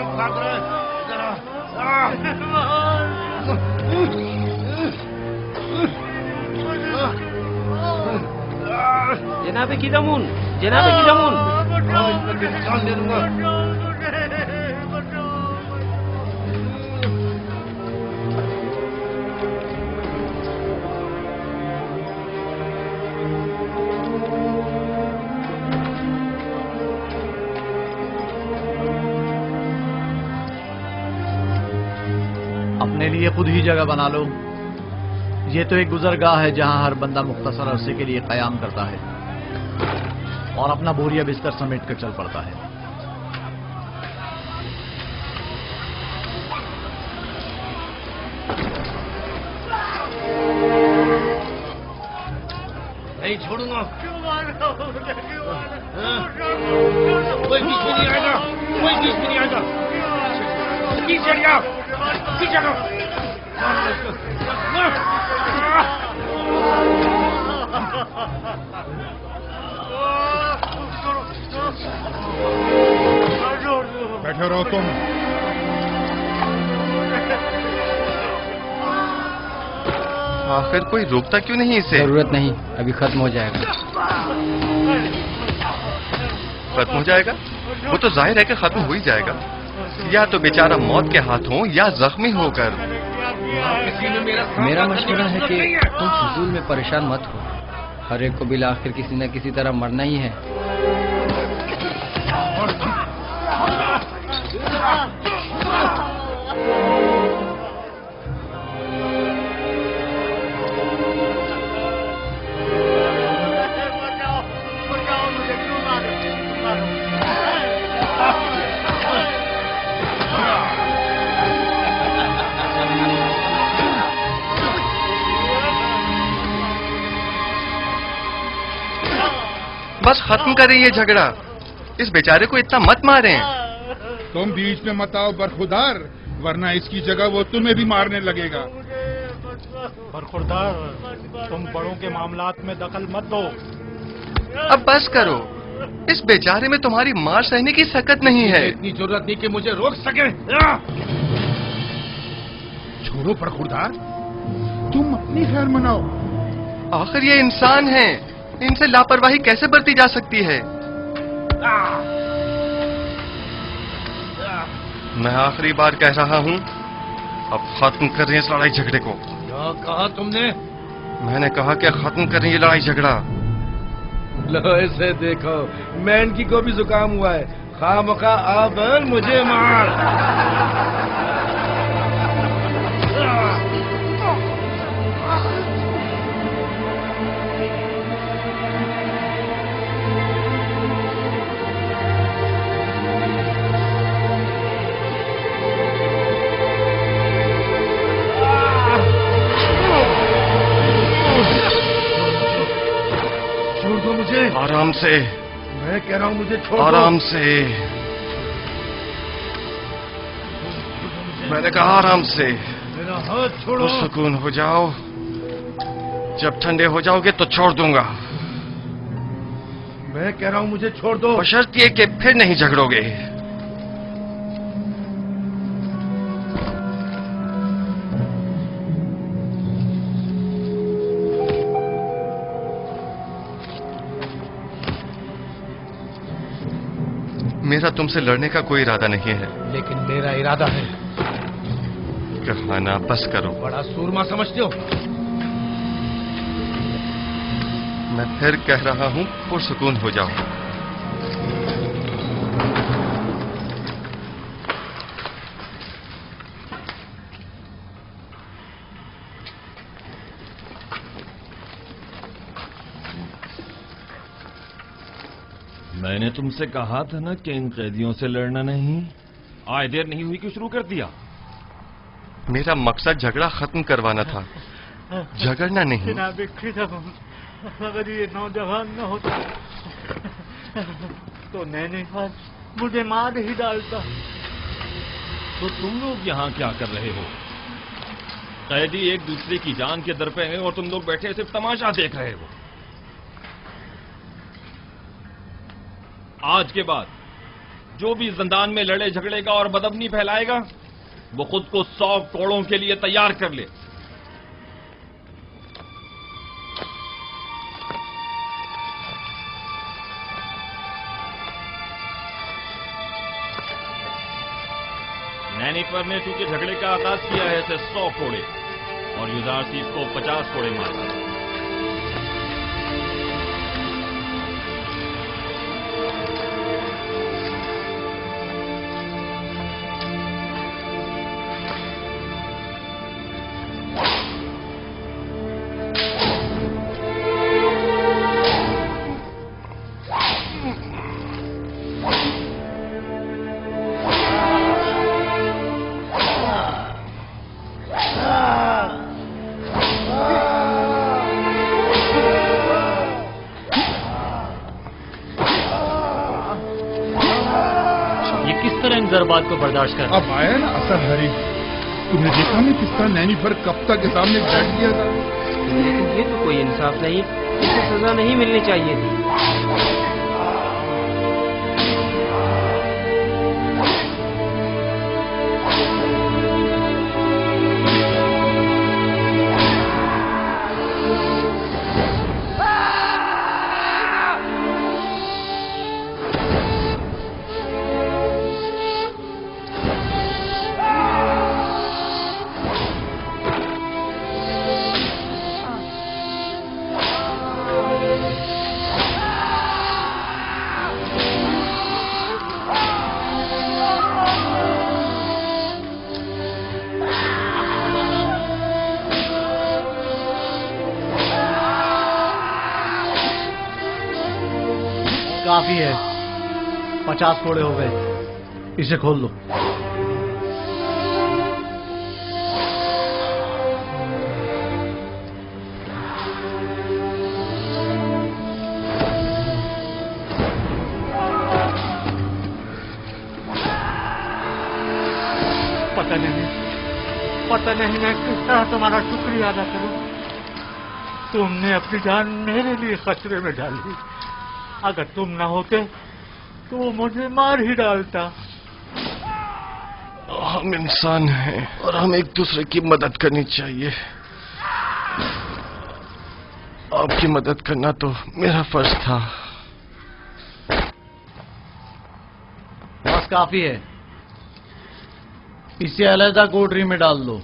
कहाँ भाग रहे हैं? जनाबे किदामुन, जनाबे किदामुन। जान दे दूंगा। अपने लिए खुद ही जगह बना लो। ये तो एक गुजरगाह है जहां हर बंदा मुख्तसर अरसे के लिए कयाम करता है और अपना बोरिया बिस्तर समेट कर चल पड़ता है। नहीं छोड़ूंगा। कोई बीच में नहीं आएगा, कोई बीच में नहीं आएगा। पीछे हट जाओ, पीछे हटो। बैठे रहो तुम। आखिर कोई रोकता क्यों नहीं इसे? जरूरत नहीं, अभी खत्म हो जाएगा। खत्म हो जाएगा? वो तो जाहिर है कि खत्म हो ही जाएगा, या तो बेचारा मौत के हाथों या जख्मी होकर। मेरा मशवरा है कि तुम फजूल में परेशान मत हो। हर एक को बिल आखिर किसी न किसी तरह मरना ही है। बस खत्म करें ये झगड़ा। इस बेचारे को इतना मत मारें। तुम बीच में मत आओ बरखुरदार, वरना इसकी जगह वो तुम्हें भी मारने लगेगा। बरखुरदार, तुम बड़ों के मामलात में दखल मत दो। अब बस करो, इस बेचारे में तुम्हारी मार सहने की सकत नहीं है। इतनी जरूरत नहीं कि मुझे रोक सके। छोड़ो बरखुरदार, तुम अपनी खैर मनाओ। आखिर ये इंसान है, इनसे लापरवाही कैसे बरती जा सकती है? मैं आखिरी बार कह रहा हूं, अब खत्म कर रहे हैं इस लड़ाई झगड़े को। क्या कहा तुमने? मैंने कहा कि खत्म कर रहे हैं ये लड़ाई झगड़ा। लो इसे देखो, मैनकी को भी जुकाम हुआ है। खामखा अब मुझे मार। आराम से, मैं कह रहा हूं मुझे छोड़ दो। आराम से। मैंने कहा आराम से। मेरा हाथ छोड़ो। तो सुकून हो जाओ, जब ठंडे हो जाओगे तो छोड़ दूंगा। मैं कह रहा हूं मुझे छोड़ दो। बशर्ते कि फिर नहीं झगड़ोगे। मेरा तुमसे लड़ने का कोई इरादा नहीं है, लेकिन मेरा इरादा है। कहना बस करो। बड़ा सूरमा समझते हो? मैं फिर कह रहा हूं, पुरसुकून हो जाओ। मैंने तुमसे कहा था ना कि इन कैदियों से लड़ना नहीं। आए देर नहीं हुई कि शुरू कर दिया। मेरा मकसद झगड़ा खत्म करवाना था, झगड़ना नहीं। अगर ये नौजवान न होता तो नैनीताल मुझे मार ही डालता। तो तुम लोग यहाँ क्या कर रहे हो? कैदी एक दूसरे की जान के दर पे हैं और तुम लोग बैठे सिर्फ तमाशा देख रहे हो। आज के बाद جو بھی زندان میں لڑے جھگڑے گا اور بدامنی پھیلائے گا وہ خود کو 100 کوڑوں کے لیے تیار کر لے. نینیفر نے چونکہ جھگڑے کا آغاز کیا ہے اسے 100 کوڑے اور یوزارسیف کو 50 کوڑے مارے. ضربات کو برداشت کر. اب آیا نا اصل حریف. تم نے دیکھا نہیں کس طرح نینیفر کپتا کے سامنے بیٹھ گیا تھا. لیکن یہ تو کوئی انصاف نہیں. اسے سزا نہیں ملنی چاہیے تھی. کافی ہے. 50 کوڑے ہو گئے. اسے کھول دو. پتہ نہیں میں کس طرح تمہارا شکریہ ادا کروں. تم نے اپنی جان میرے لیے خطرے میں ڈالی. اگر تم نہ ہوتے تو وہ مجھے مار ہی ڈالتا. ہم انسان ہیں اور ہم ایک دوسرے کی مدد کرنی چاہیے. آپ کی مدد کرنا تو میرا فرض تھا. بس کافی ہے. اسے علیحدہ کوٹری میں ڈال دو.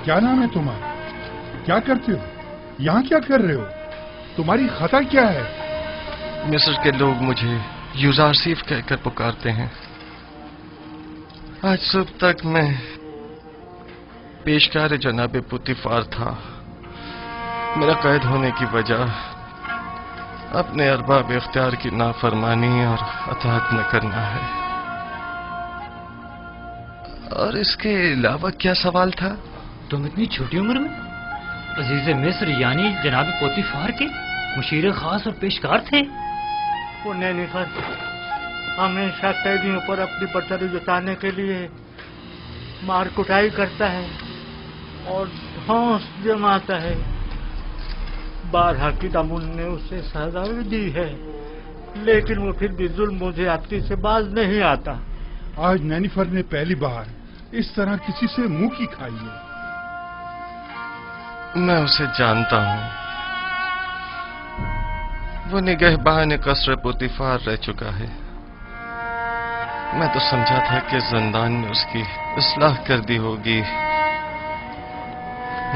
کیا نام ہے تمہارا؟ کیا کرتے ہو یہاں؟ کیا کر رہے ہو؟ تمہاری خطا کیا ہے؟ مصر کے لوگ مجھے یوزارسیف کہہ کر پکارتے ہیں. آج صبح تک میں پیشکار جناب پوتیفار تھا. میرا قید ہونے کی وجہ اپنے ارباب اختیار کی نافرمانی اور اطاعت نہ کرنا ہے. اور اس کے علاوہ کیا سوال تھا؟ تم اتنی چھوٹی عمر میں عزیز مصر یعنی جناب پوتیفار کے مشیر خاص اور پیشکار تھے. وہ نینیفر ہمیشہ قیدیوں پر اپنی برتری جتانے کے لیے مار کٹائی کرتا ہے اور دھونس جماتا ہے. بارہا کی دامن نے اسے سزا بھی دی ہے لیکن وہ پھر بھی ظلم و زیادتی سے باز نہیں آتا. آج نینیفر نے پہلی بار اس طرح کسی سے منہ کی کھائی ہے. میں اسے جانتا ہوں. وہ نگہبان قصر پوتیفار رہ چکا ہے. میں تو سمجھا تھا کہ زندان میں اس کی اصلاح کر دی ہوگی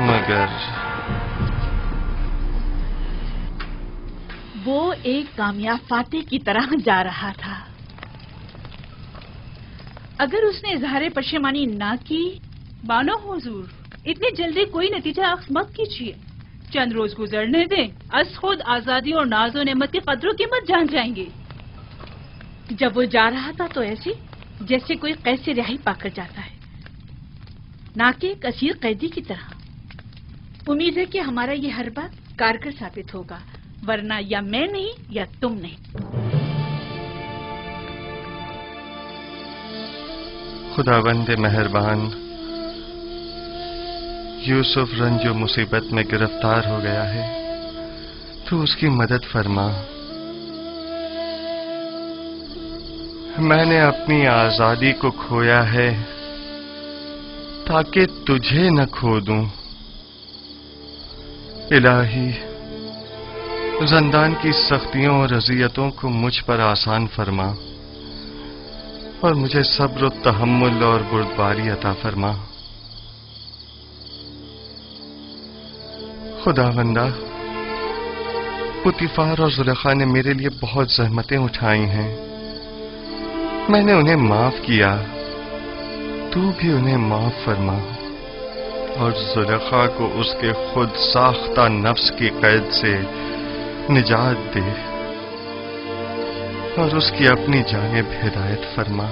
مگر وہ ایک کامیاب فاتح کی طرح جا رہا تھا. اگر اس نے اظہار پشیمانی نہ کی، مانو حضور اتنی جلدی کوئی نتیجہ اخذ مت کیجیے. چند روز گزرنے دیں. از خود آزادی اور ناز و نعمت کی قدر و قیمت جان جائیں گے. جب وہ جا رہا تھا تو ایسی جیسے کوئی قید سے رہائی پا کر جاتا ہے، نہ کہ ایک اسیر قیدی کی طرح. امید ہے کہ ہمارا یہ ہر بات کارگر ثابت ہوگا، ورنہ یا میں نہیں یا تم نہیں. خداوند مہربان، یوسف رنج و مصیبت میں گرفتار ہو گیا ہے، تو اس کی مدد فرما. میں نے اپنی آزادی کو کھویا ہے تاکہ تجھے نہ کھو دوں. الہی، زندان کی سختیوں اور اذیتوں کو مجھ پر آسان فرما اور مجھے صبر و تحمل اور بردباری عطا فرما. خداوندہ، پوتیفار اور زلیخا نے میرے لیے بہت زحمتیں اٹھائی ہیں. میں نے انہیں معاف کیا، تو بھی انہیں معاف فرما اور زلیخا کو اس کے خود ساختہ نفس کی قید سے نجات دے اور اس کی اپنی جانب ہدایت فرما.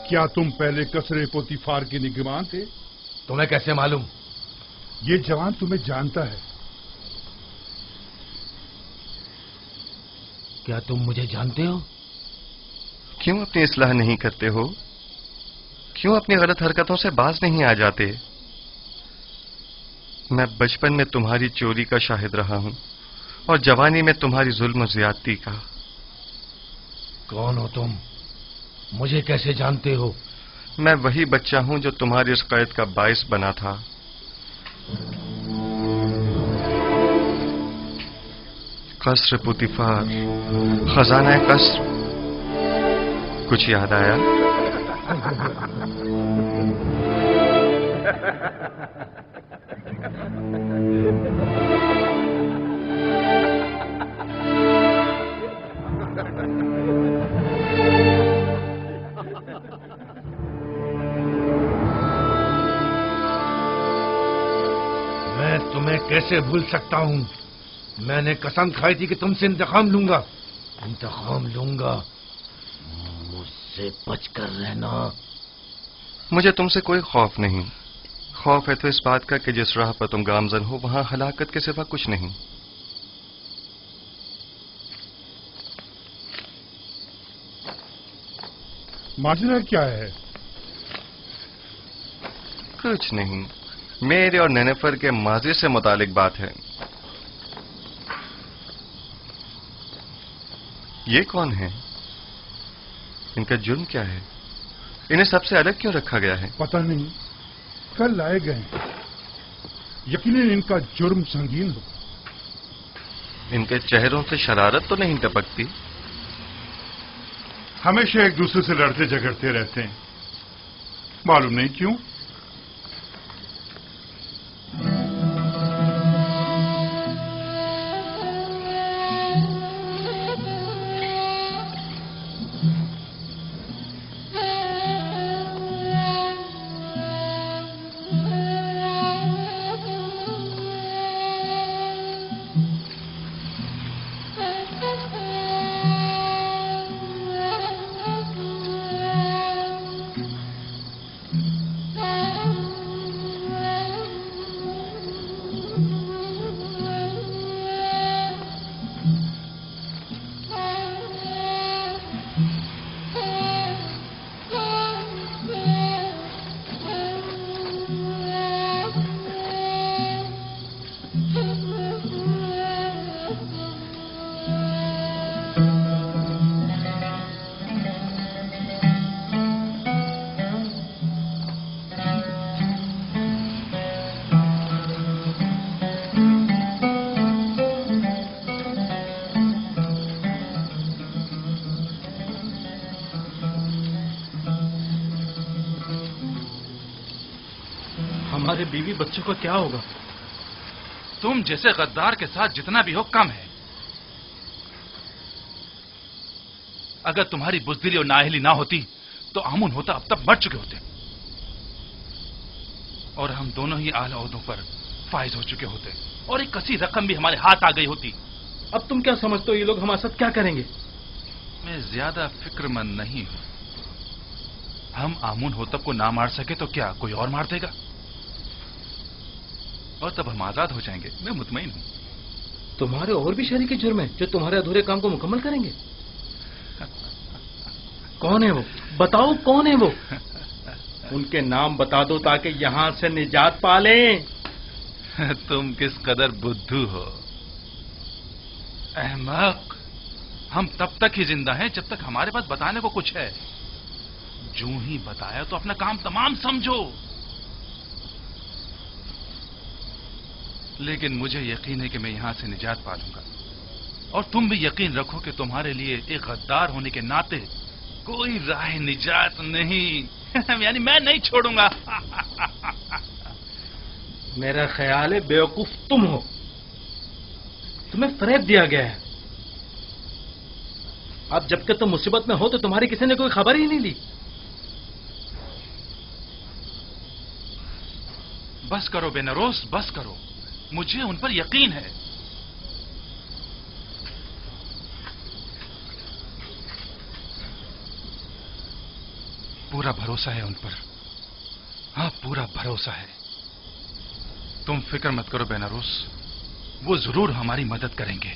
کیا تم پہلے قصر پوتیفار کے نگہبان تھے؟ تمہیں کیسے معلوم؟ یہ جوان تمہیں جانتا ہے. کیا تم مجھے جانتے ہو؟ کیوں اپنی اصلاح نہیں کرتے ہو؟ کیوں اپنی غلط حرکتوں سے باز نہیں آ جاتے؟ میں بچپن میں تمہاری چوری کا شاہد رہا ہوں اور جوانی میں تمہاری ظلم و زیادتی کا. کون ہو تم؟ مجھے کیسے جانتے ہو؟ میں وہی بچہ ہوں جو تمہاری اس قید کا باعث بنا تھا. قصر پوتیفار، خزانہ قصر، کچھ یاد آیا؟ میں تمہیں کیسے بھول سکتا ہوں؟ میں نے قسم کھائی تھی کہ تم سے انتقام لوں گا. مجھ سے بچ کر رہنا. مجھے تم سے کوئی خوف نہیں. خوف ہے تو اس بات کا کہ جس راہ پر تم گامزن ہو وہاں ہلاکت کے سوا کچھ نہیں. ماجرا کیا ہے؟ کچھ نہیں، میرے اور نینیفر کے ماضی سے متعلق بات ہے. یہ کون ہے؟ ان کا جرم کیا ہے؟ انہیں سب سے الگ کیوں رکھا گیا ہے؟ پتہ نہیں، کل لائے گئے ہیں. یقیناً ان کا جرم سنگین ہو. ان کے چہروں سے شرارت تو نہیں ٹپکتی؟ ہمیشہ ایک دوسرے سے لڑتے جھگڑتے رہتے ہیں، معلوم نہیں کیوں. हमारे बीवी बच्चों का क्या होगा? तुम जैसे गद्दार के साथ जितना भी हो कम है। अगर तुम्हारी बुज़दिली और नाअहली ना होती तो आमुन होता अब तक मर चुके होते और हम दोनों ही आला ओहदों पर फाइज हो चुके होते और एक कसी रकम भी हमारे हाथ आ गई होती। अब तुम क्या समझते हो ये लोग हमारे साथ क्या करेंगे? मैं ज्यादा फिक्रमंद नहीं हूं। हम आमुन होतब को ना मार सके तो क्या कोई और मार देगा और तब हम आजाद हो जाएंगे। मैं मुतमईन हूं। तुम्हारे और भी शरीके जुर्म हैं जो तुम्हारे अधूरे काम को मुकम्मल करेंगे। कौन है वो? बताओ कौन है वो? उनके नाम बता दो ताकि यहां से निजात पा लें। तुम किस कदर बुद्धू हो अहमक। हम तब तक ही जिंदा हैं जब तक हमारे पास बताने को कुछ है। जो ही बताया तो अपना काम तमाम समझो। लेकिन मुझे यकीन है कि मैं यहां से निजात पा लूंगा और तुम भी यकीन रखो कि तुम्हारे लिए एक गद्दार होने के नाते कोई राह निजात नहीं। यानी मैं नहीं छोड़ूंगा। मेरा ख्याल है बेवकूफ तुम हो। तुम्हें फरेब दिया गया है। अब जबकि तुम मुसीबत में हो तो तुम्हारी किसी ने कोई खबर ही नहीं ली। बस करो बेनरोस, बस करो। मुझे उन पर यकीन है। पूरा भरोसा है उन पर। हाँ, पूरा भरोसा है। तुम फिक्र मत करो बेनारोस, वो जरूर हमारी मदद करेंगे।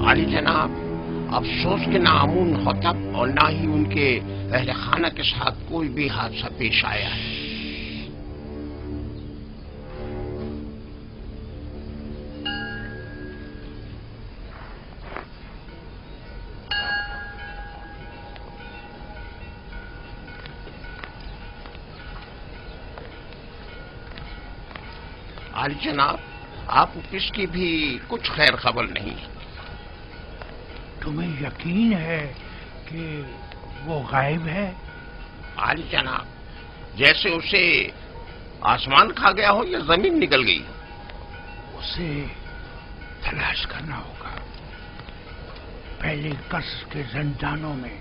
आली जनाब, अफसोस के ना आमुन होतब और ना ही उनके अहले खाना के साथ कोई भी हादसा पेश आया है। आली जनाब, आप किसकी भी कुछ खैर खबर नहीं है। तुम्हें यकीन है कि वो गायब है? आली जनाब, जैसे उसे आसमान खा गया हो या जमीन निकल गई हो। उसे तलाश करना होगा। पहले कसर के जंजानों में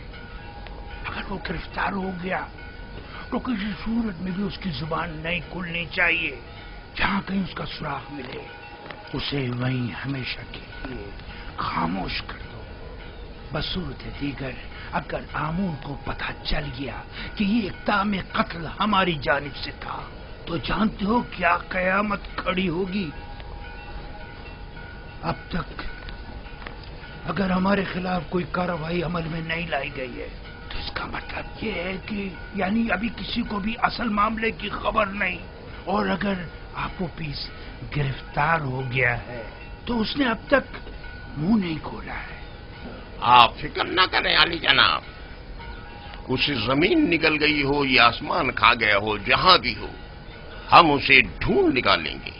अगर वो गिरफ्तार हो गया तो किसी सूरत में भी उसकी जुबान नहीं खुलनी चाहिए। जहां कहीं उसका सुराग मिले उसे वहीं हमेशा के लिए खामोश कर दो। बसूरत दीगर अगर आमून को पता चल गया कि ये इक़दाम कत्ल हमारी जानिब से था तो जानते हो क्या कयामत खड़ी होगी। अब तक अगर हमारे खिलाफ कोई कार्रवाई अमल में नहीं लाई गई है तो इसका मतलब ये है कि यानी अभी किसी को भी असल मामले की खबर नहीं। और अगर आपो पीस गिरफ्तार हो गया है तो उसने अब तक मुंह नहीं खोला है। आप फिक्र ना करें आली जनाब, उसे जमीन निकल गई हो या आसमान खा गया हो, जहां भी हो हम उसे ढूंढ निकालेंगे।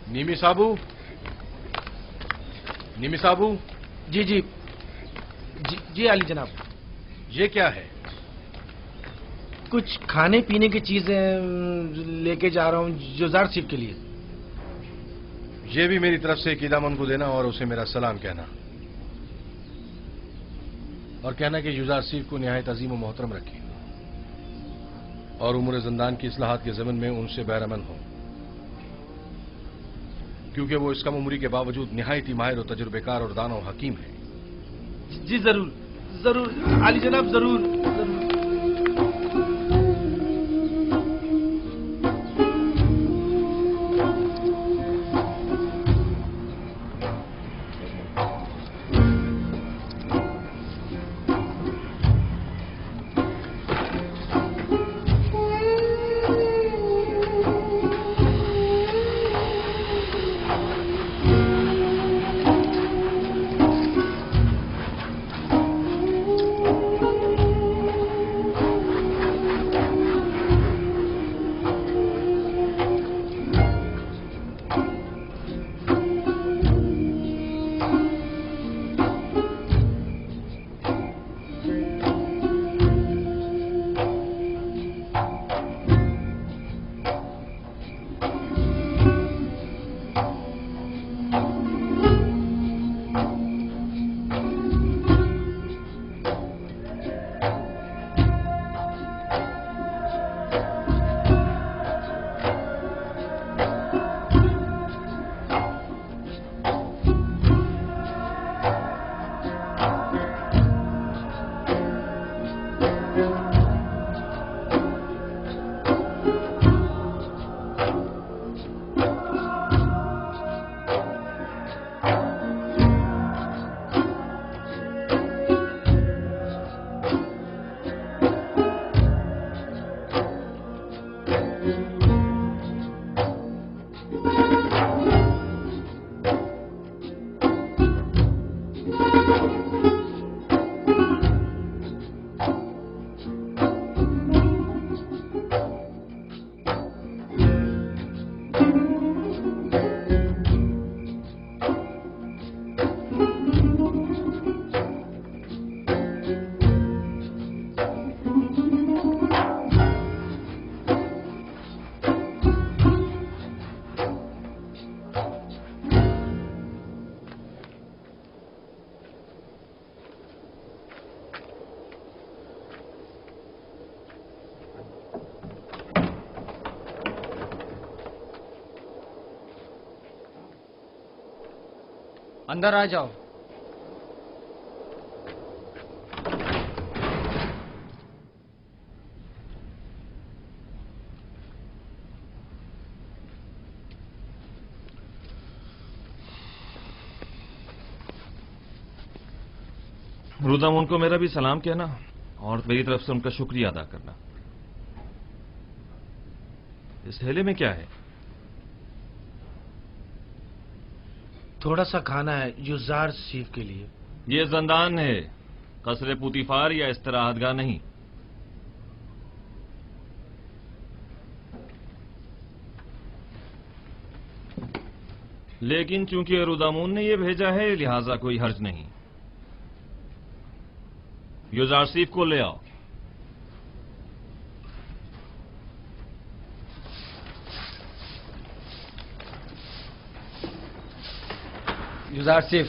निमी साबू। जी जी जी जी आली जनाब। ये क्या है? कुछ खाने पीने की चीजें लेके जा रहा हूँ जुजार सिफ के लिए। ये भी मेरी तरफ से कीदामन को देना और उसे मेरा सलाम कहना और कहना कि युजार सिफ को निहायत अजीम व मोहतरम रखें और उम्र जिंदान की इस्लाहात के ज़मन में उनसे बैरमन हो, क्योंकि वो इस कम उम्री के बावजूद निहायत ही माहिर और तजुर्बेकार और दाना और हकीम है। जी जरूर जरूर आली जनाब, जरूर जरूर। अंदर आ जाओ। रुदामुन को मेरा भी सलाम कहना और मेरी तरफ से उनका शुक्रिया अदा करना। इस थैले में क्या है? थोड़ा सा खाना है युजार सीफ के लिए। ये जंदान है, कसरे पुतिफार या इस्तराहतगाह नहीं। लेकिन चूंकि रुदामुन ने ये भेजा है लिहाजा कोई हर्ज नहीं। युजार सीफ को ले आओ। युजार सिफ,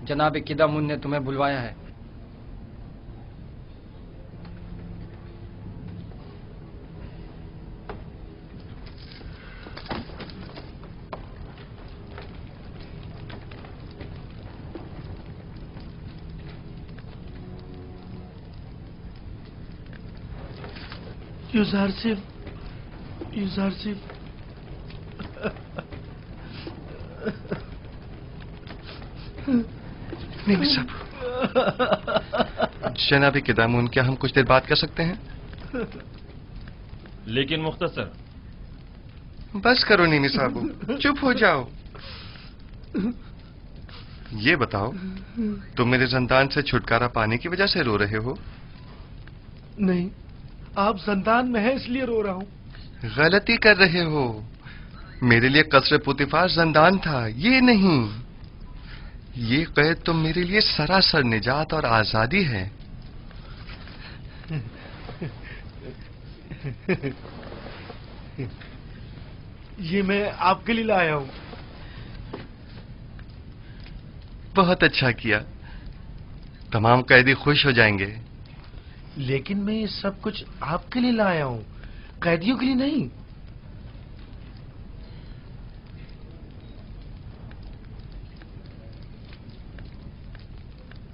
जनाब किदामुन ने तुम्हें बुलवाया है। युजार सिफ, युजार सिफ। नहीं साहब, जनाब किदामुन, क्या हम कुछ देर बात कर सकते हैं? लेकिन मुख्तसर। बस करो नीनी साहब, चुप हो जाओ। ये बताओ, तुम मेरे जंदान से छुटकारा पाने की वजह से रो रहे हो? नहीं, आप जंदान में हैं इसलिए रो रहा हूं। गलती कर रहे हो। मेरे लिए कसरे पुतिफार जंदान था, ये नहीं। ये कैद तो मेरे लिए सरासर निजात और आजादी है। ये मैं आपके लिए लाया हूं। बहुत अच्छा किया, तमाम कैदी खुश हो जाएंगे। लेकिन मैं ये सब कुछ आपके लिए लाया हूं, कैदियों के लिए नहीं।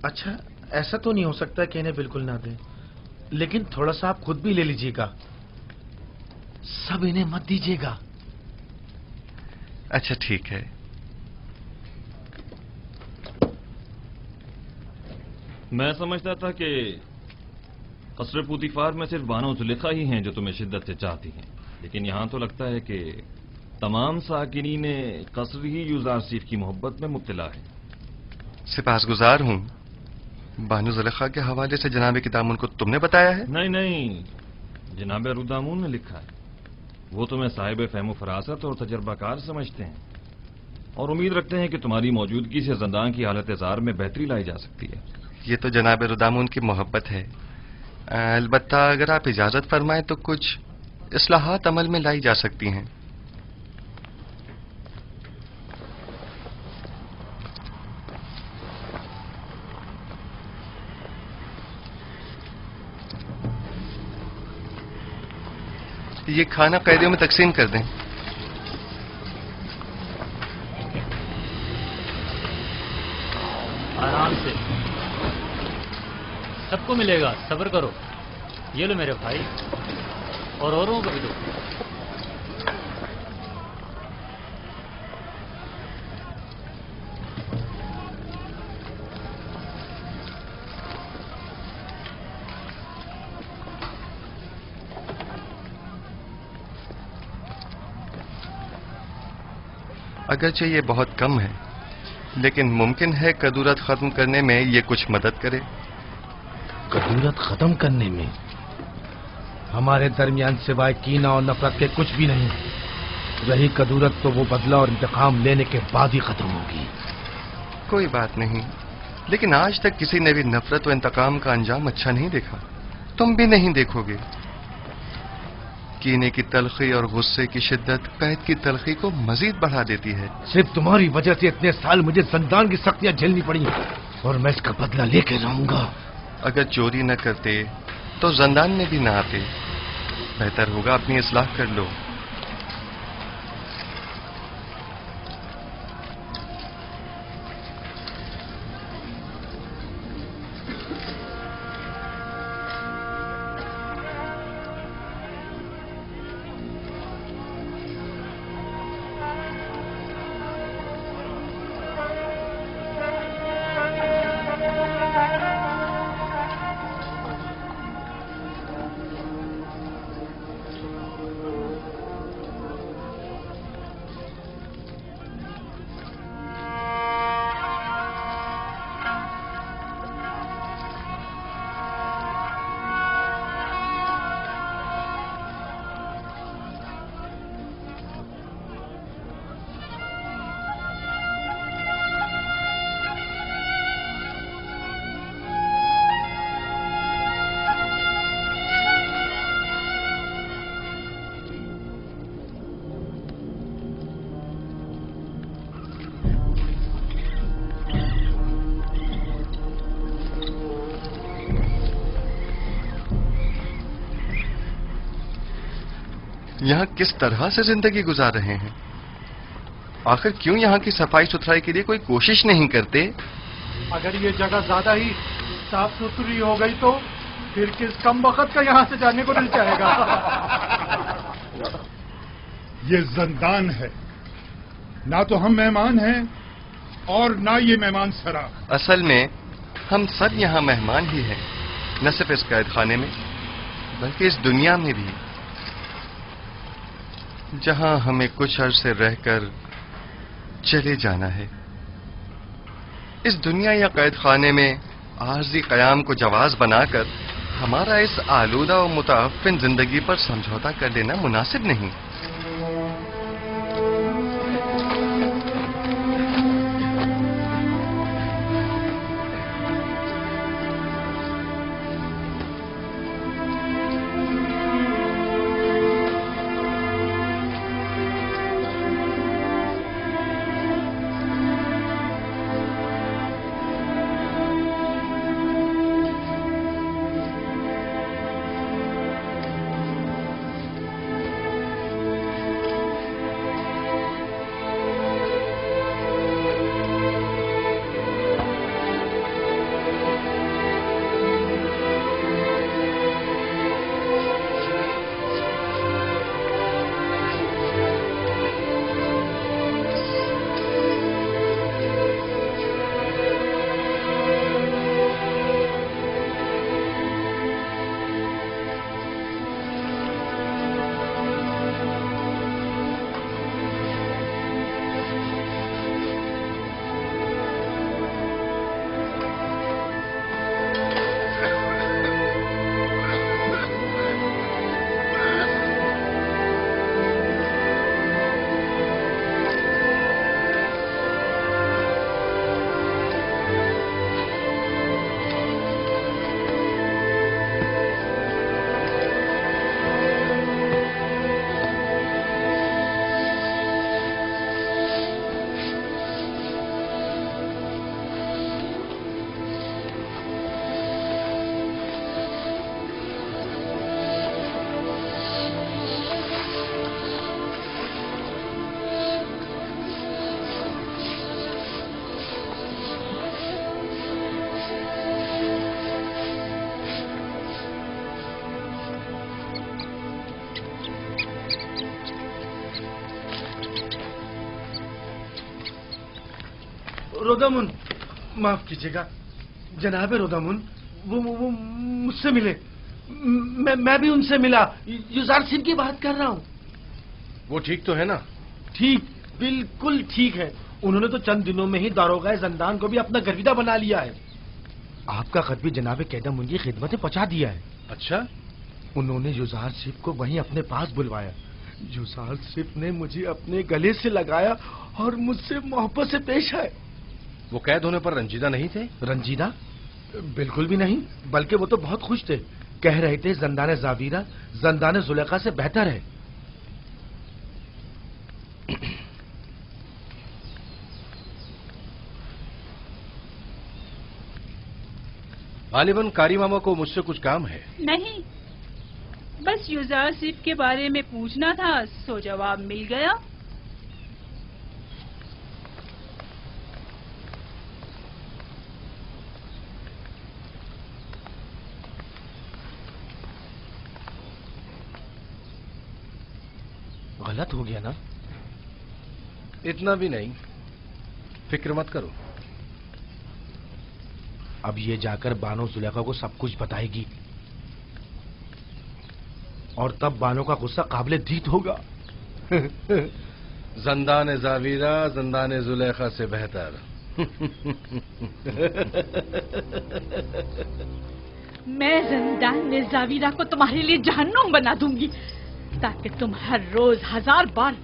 अच्छा, ऐसा तो नहीं हो सकता कि इन्हें बिल्कुल ना दें, लेकिन थोड़ा सा आप खुद भी ले लीजिएगा। सब इन्हें मत दीजिएगा। अच्छा ठीक है। मैं समझता था कि कसरे पुतिफार में सिर्फ बानो जुलेखा ही हैं जो तुम्हें शिद्दत से चाहती हैं, लेकिन यहां तो लगता है कि तमाम साकिनीन कसर ही युजार सीफ की मोहब्बत में मुब्तला है। सिपासगुजार हूं। बानो जुलेखा के हवाले से जनाब किदामुन को तुमने बताया है? नहीं नहीं, जनाब रुदामुन ने लिखा है। वो तुम्हें साहिब फहम फरासत और तजर्बाकार समझते हैं और उम्मीद रखते हैं कि तुम्हारी मौजूदगी से जंदान की हालत जार में बेहतरी लाई जा सकती है। ये तो जनाब रुदामुन की मोहब्बत है। अलबत्ता अगर आप इजाजत फरमाएं तो कुछ इस्लाहात अमल में लाई जा सकती हैं। ये खाना कैदियों में तकसीम कर दें। आराम से, सबको मिलेगा, सब्र करो। ये लो मेरे भाई, और औरों को भी दो। اگرچہ یہ بہت کم ہے لیکن ممکن ہے کدورت ختم کرنے میں یہ کچھ مدد کرے. کدورت ختم کرنے میں ہمارے درمیان سوائے کینہ اور نفرت کے کچھ بھی نہیں. رہی کدورت تو وہ بدلہ اور انتقام لینے کے بعد ہی ختم ہوگی. کوئی بات نہیں، لیکن آج تک کسی نے بھی نفرت و انتقام کا انجام اچھا نہیں دیکھا. تم بھی نہیں دیکھو گے. کینے کی تلخی اور غصے کی شدت قید کی تلخی کو مزید بڑھا دیتی ہے. صرف تمہاری وجہ سے اتنے سال مجھے زندان کی سختیاں جھیلنی پڑی اور میں اس کا بدلہ لے کے رہوں گا. اگر چوری نہ کرتے تو زندان میں بھی نہ آتے. بہتر ہوگا اپنی اصلاح کر لو. یہاں کس طرح سے زندگی گزار رہے ہیں؟ آخر کیوں یہاں کی صفائی ستھرائی کے لیے کوئی کوشش نہیں کرتے؟ اگر یہ جگہ زیادہ ہی صاف ستھری ہو گئی تو پھر کس کم وقت کا یہاں سے جانے کو دل چاہے گا؟ یہ زندان ہے، نہ تو ہم مہمان ہیں اور نہ یہ مہمان سرا. اصل میں ہم سب یہاں مہمان ہی ہیں، نہ صرف اس قید خانے میں بلکہ اس دنیا میں بھی، جہاں ہمیں کچھ عرصے رہ کر چلے جانا ہے. اس دنیا یا قید خانے میں عارضی قیام کو جواز بنا کر ہمارا اس آلودہ و متعفن زندگی پر سمجھوتا کر لینا مناسب نہیں. رودامن، معاف کیجیے گا جناب رودامن، وہ مجھ سے ملے. میں بھی ان سے ملا. یوزار سنگھ کی بات کر رہا ہوں. وہ ٹھیک تو ہے نا؟ ٹھیک बिल्कुल ठीक है। उन्होंने तो चंद दिनों में ही दारोगा जंदान को भी अपना गर्विदा बना लिया है। आपका खत भी जनाब कैदम उनकी खिदमत में पहुंचा दिया है। अच्छा? उन्होंने युजार सिप को वहीं अपने पास बुलवाया। युजार सिप ने मुझे अपने गले से लगाया और मुझसे मोहब्बत से पेश आए। वो कैद होने पर रंजीदा नहीं थे? रंजीदा? बिल्कुल भी नहीं, बल्कि वो तो बहुत खुश थे। कह रहे थे जंदान जावीरा जंदान जुलेखा से बेहतर है। गालिबन कारी मामा को मुझसे कुछ काम है। नहीं, बस युजार सिप के बारे में पूछना था, सो जवाब मिल गया। गलत हो गया ना? इतना भी नहीं, फिक्र मत करो। अब ये जाकर बानो जुलेखा को सब कुछ बताएगी और तब बानो का गुस्सा काबिले दीद होगा। जंदान जावीरा जंदान जुलेखा से बेहतर। मैं जंदान जावीरा को तुम्हारे लिए जहन्नुम बना दूंगी ताकि तुम हर रोज 1000 बार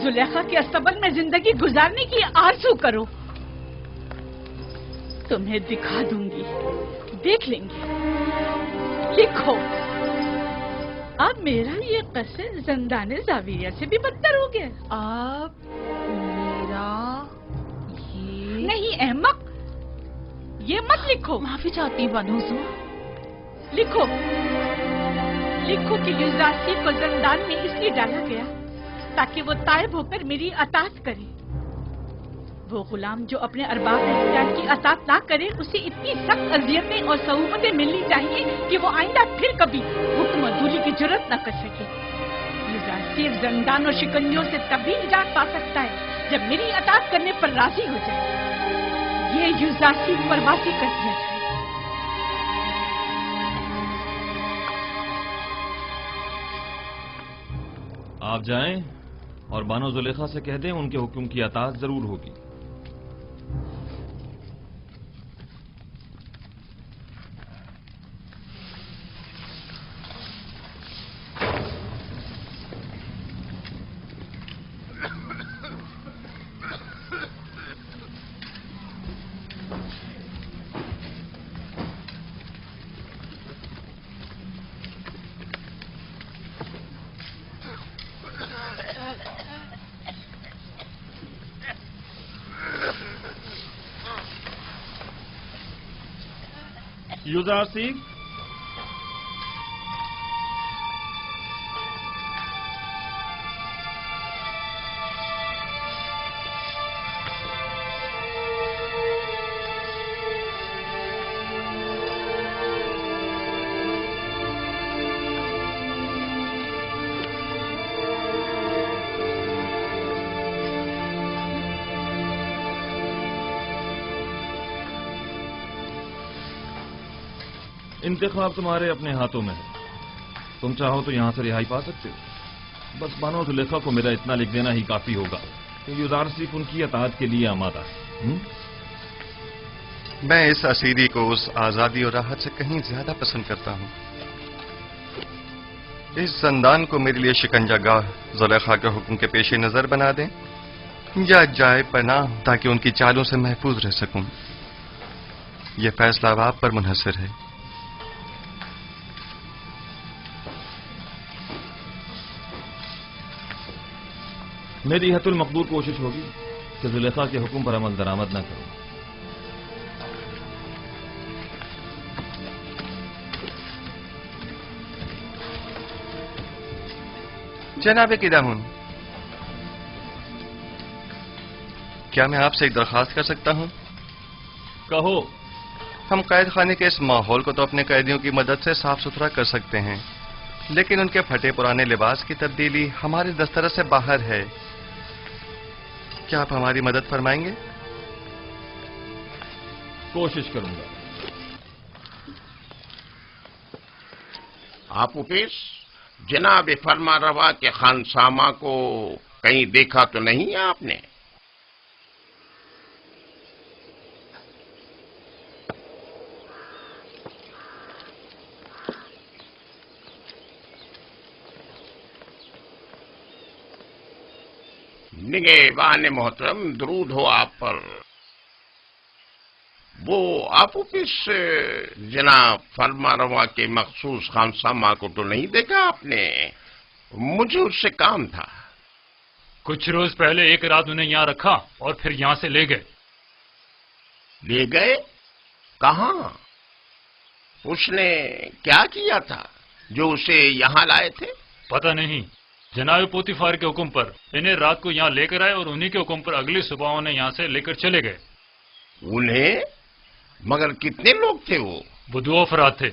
जुलेखा के अस्तबल में जिंदगी गुजारने की आरज़ू करो। तुम्हें दिखा दूंगी, देख लेंगे। लिखो, अब मेरा ये कसर जंदान जावीरा से भी बदतर हो गया। अब मेरा ये नहीं अहमक, ये मत लिखो। माफी चाहती हूँ बानो उज़्मा। लिखो लिखो कि युजार सिप को जंदान में इसलिए डाला गया ताकि वो तायब होकर मेरी अतात करे। वो गुलाम जो अपने अरबाब इख्तियार की अतात ना करे, उसे इतनी सख्त अज़ियतें और सहूमतें मिलनी चाहिए कि वो आइंदा फिर कभी हुक्म-दूरी की जुर्रत न कर सके। युजार सिप जंदान और शिकंजों से तभी निजात पा सकता है जब मेरी अतात करने पर राजी हो जाए। ये युजार सिप पर वासी कर दिया जाए। आप जाएं और बानो जुलेखा से कह दें उनके हुक्म की अताअत जरूर होगी। युजार सिप, इंतखाब तुम्हारे अपने हाथों में है। तुम चाहो तो यहां से रिहाई पा सकते हो। बस बानो जुलेखा को मेरा इतना लिख देना ही काफी होगा कि युजार सिप उनकी अताअत के लिए आमादा है। मैं इस असीरी को उस आजादी और राहत से कहीं ज्यादा पसंद करता हूं। इस जंदान को मेरे लिए शिकंजागाह जुलेखा के हुक्म के पेश नजर बना दें या जाए पनाह ताकि उनकी चालों से महफूज रह सकूं। यह फैसला अब आप पर मुनहसर है। मेरी हतुल मकदूर कोशिश होगी कि जुलेखा के हुक्म पर अमल दरामद न करूं। जनाब किदाहुन, क्या मैं आपसे एक दरखास्त कर सकता हूं? कहो। हम कैद खाने के इस माहौल को तो अपने कैदियों की मदद से साफ सुथरा कर सकते हैं, लेकिन उनके फटे पुराने लिबास की तब्दीली हमारे दस्तरस से बाहर है। क्या आप हमारी मदद फरमाएंगे? कोशिश करूंगा। आप उपेश, जनाब फरमा रवा के खानसामा को कहीं देखा तो नहीं है आपने? निगहबान मोहतरम, दरूद हो आप पर। वो आप ऑफिस जनाब फरमा रवा के मखसूस खानसामा को तो नहीं देखा आपने? मुझे उससे काम था। कुछ रोज पहले एक रात उन्हें यहाँ रखा और फिर यहाँ से ले गए। ले गए? कहाँ? उसने क्या किया था जो उसे यहाँ लाए थे? पता नहीं, जनाब पोतीफार के हुक्म पर इन्हें रात को यहाँ लेकर आए और उन्हीं के हुक्म पर अगली सुबह उन्हें यहाँ से लेकर चले गए। उन्हें? मगर कितने लोग थे वो? 2 अफराद थे,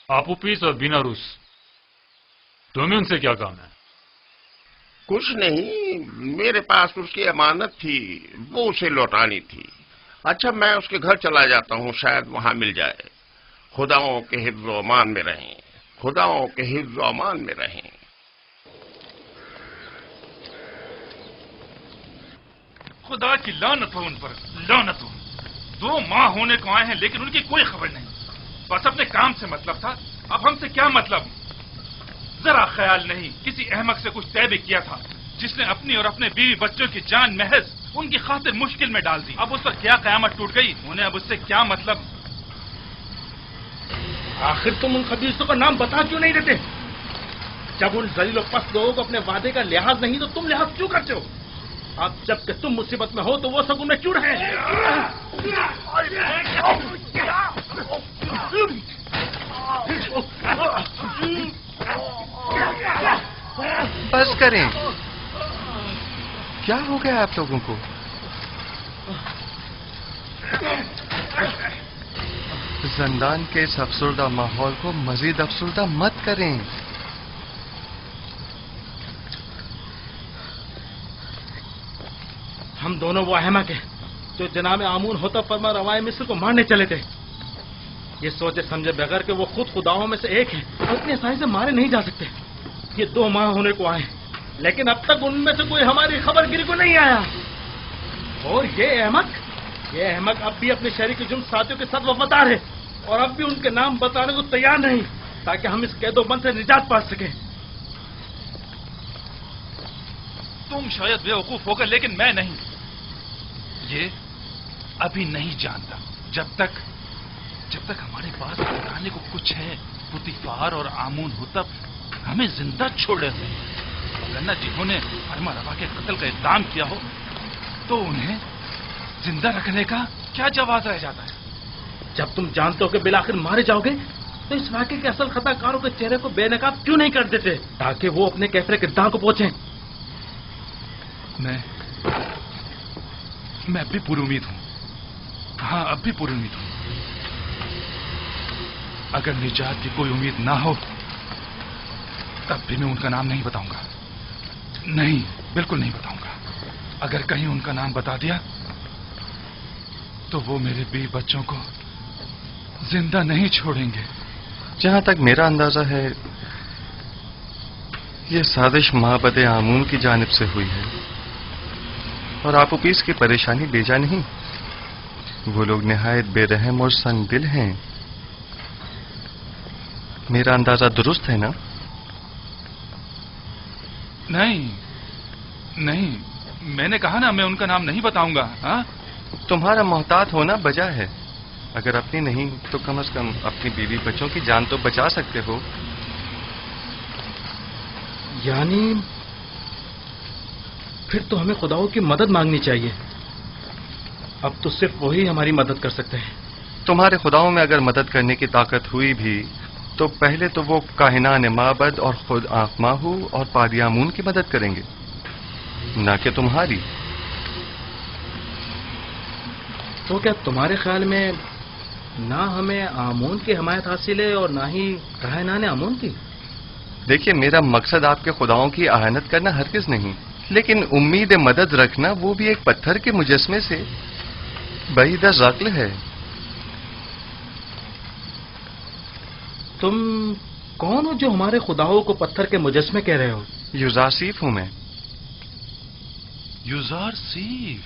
आपूपीस और बिना रूस। तुम्हें उनसे क्या काम है? कुछ नहीं, मेरे पास उसकी अमानत थी, वो उसे लौटानी थी। अच्छा, मैं उसके घर चला जाता हूँ, शायद वहां मिल जाए। खुदाओं के हिफ्ज़ व अमान में रहें, खुदाओं के हिफ्ज़ व अमान में रहें। खुदा की लानत हो उन पर, लानत हो। 2 माह होने को आए हैं लेकिन उनकी कोई खबर नहीं। बस अपने काम से मतलब था, अब हमसे क्या मतलब? जरा ख्याल नहीं, किसी अहमक से कुछ तय भी किया था जिसने अपनी और अपने बीवी बच्चों की जान महज उनकी खातिर मुश्किल में डाल दी। अब उस पर क्या कयामत टूट गई, उन्हें अब उससे क्या मतलब? आखिर तुम उन खबीसों का नाम बता क्यों नहीं देते? जब उन जलील और पस्त लोगों को अपने वादे का लिहाज नहीं तो तुम लिहाज क्यों करते हो? अब जबकि तुम मुसीबत में हो तो वो सब उनमें क्यों रहे? बस करें, क्या हो गया आप लोगों को? जिंदान के इस अफसरदा माहौल को मजीद अफसरदा मत करें। हम दोनों वो अहमक हैं जो जनाब आमून होता फरमा रवाए मिस्र को मारने चले थे। ये सोचे समझे बगैर कि वो खुद खुदाओं में से एक है और इतनी आसानी से मारे नहीं जा सकते। ये 2 माह होने को आए लेकिन अब तक उनमें से कोई हमारी खबरगिरी को नहीं आया। और ये अहमक अब भी अपने शहरी के जुर्म साथियों के साथ वफादार है और अब भी उनके नाम बताने को तैयार नहीं ताकि हम इस कैदोबंद से निजात पा सकें। तुम शायद बेवकूफ होगा लेकिन मैं नहीं। ये अभी नहीं जानता। जब तक हमारे पास बताने को कुछ है, पुतीफार और आमून हुतब हमें जिंदा छोड़े थे, वरना जिन्होंने फरमा रवा के कत्ल का इक़दाम किया हो तो उन्हें जिंदा रखने का क्या जवाब रह जाता है? जब तुम जानते हो कि बिलाखिर मारे जाओगे तो इस वाक़े के असल खताकारों के चेहरे को बेनकाब क्यों नहीं कर देते ताकि वो अपने कैफरे किरदार को पहुंचे? मैं अब भी पूरी उम्मीद हूं। हाँ, अब भी पूरी उम्मीद हूं। अगर निजात की कोई उम्मीद ना हो तब भी मैं उनका नाम नहीं बताऊंगा। नहीं, बिल्कुल नहीं बताऊंगा। अगर कहीं उनका नाम बता दिया तो वो मेरे बीवी बच्चों को जिंदा नहीं छोड़ेंगे। जहां तक मेरा अंदाजा है ये साजिश माबद आमून की जानिब से हुई है और आपूपीस की परेशानी बेजा नहीं। वो लोग निहायत बेरहम और संग दिल हैं। मेरा अंदाजा दुरुस्त है ना? नहीं, मैंने कहा ना मैं उनका नाम नहीं बताऊंगा। हाँ? तुम्हारा मोहतात होना बजा है। अगर अपनी नहीं तो कम से कम अपनी बीवी बच्चों की जान तो बचा सकते हो। यानी फिर तो हमें खुदाओं की मदद मांगनी चाहिए। अब तो सिर्फ वही हमारी मदद कर सकते हैं। तुम्हारे खुदाओं में अगर मदद करने की ताकत हुई भी तो पहले तो वो काहिनान माबद और खुद आंखमाहू और पादियामून की मदद करेंगे, ना कि तुम्हारी। तो क्या तुम्हारे ख्याल में ना हमें आमून की हमायत हासिल है और ना ही काहिनान आमून की? देखिए, मेरा मकसद आपके खुदाओं की आहानत करना हरगिज नहीं, लेकिन उम्मीद मदद रखना वो भी एक पत्थर के मुजस्मे से बईद अक़्ल है। तुम कौन हो जो हमारे खुदाओं को पत्थर के मुजस्मे कह रहे हो? युजासीफ हूं मैं। युजारसीफ,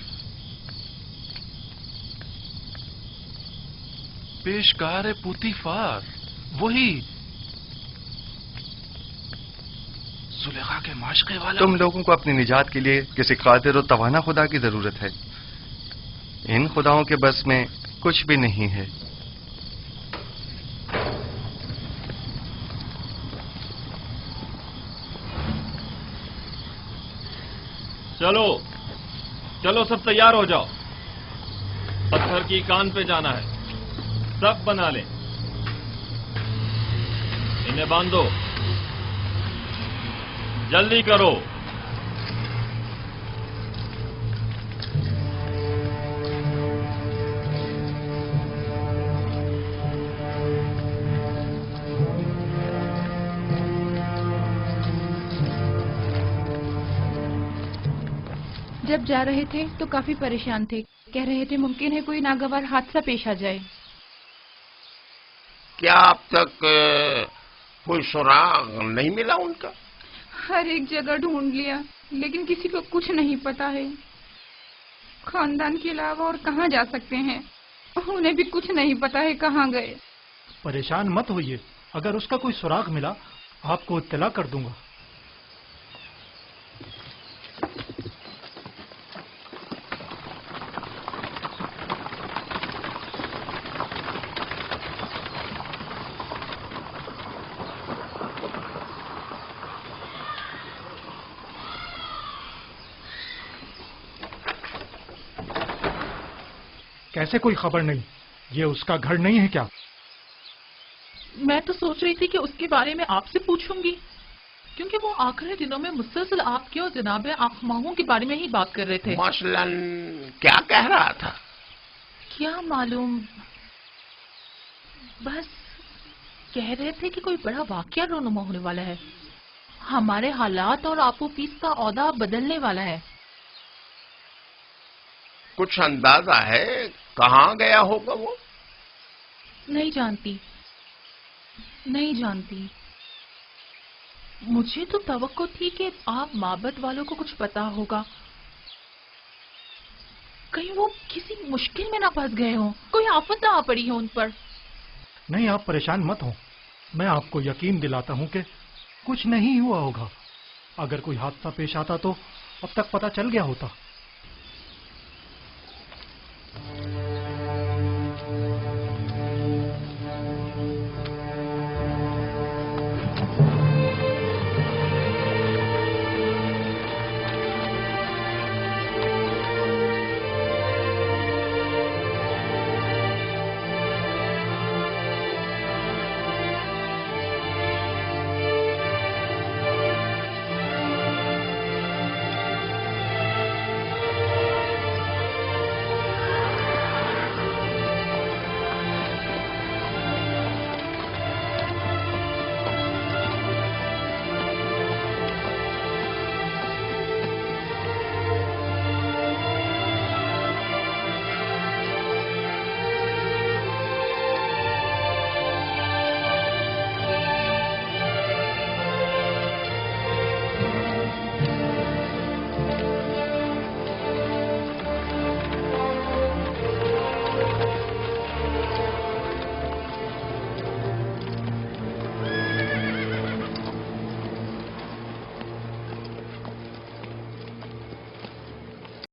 पेशकार पुतीफार, वही जुलेखा के माशके वाला। तुम लोगों को अपनी निजात के लिए किसी कादिर और तवाना खुदा की जरूरत है। इन खुदाओं के बस में कुछ भी नहीं है। चलो चलो, सब तैयार हो जाओ। पत्थर की कान पे जाना है। सब बना लें। इन्हें बांधो, जल्दी करो। जब जा रहे थे तो काफी परेशान थे। कह रहे थे मुमकिन है कोई नागवार हादसा पेश आ जाए। क्या अब तक कोई सुराग नहीं मिला उनका? हर एक जगह ढूंढ लिया, लेकिन किसी को कुछ नहीं पता है। खानदान के अलावा और कहाँ जा सकते हैं? उन्हें भी कुछ नहीं पता है कहाँ गए। परेशान मत होइए, अगर उसका कोई सुराग मिला आपको इत्तला कर दूंगा। कैसे कोई खबर नहीं? ये उसका घर नहीं है क्या? मैं तो सोच रही थी कि उसके बारे में आपसे पूछूंगी, क्योंकि वो आखिरी दिनों में मुसलसल आपके और जनाब आखमाहों के बारे में ही बात कर रहे थे। मसलन क्या कह रहा था? क्या मालूम, बस कह रहे थे कि कोई बड़ा वाकया रोनुमा होने वाला है। हमारे हालात और आपो पीस का औदा बदलने वाला है। कुछ अंदाजा है कहाँ गया होगा वो? नहीं जानती, नहीं जानती। मुझे तो तवक्को थी कि आप माबद वालों को कुछ पता होगा। कहीं वो किसी मुश्किल में ना फंस गए हो, कोई आफत ना आ पड़ी हो उन पर। नहीं, आप परेशान मत हो। मैं आपको यकीन दिलाता हूं कि कुछ नहीं हुआ होगा। अगर कोई हादसा पेश आता तो अब तक पता चल गया होता।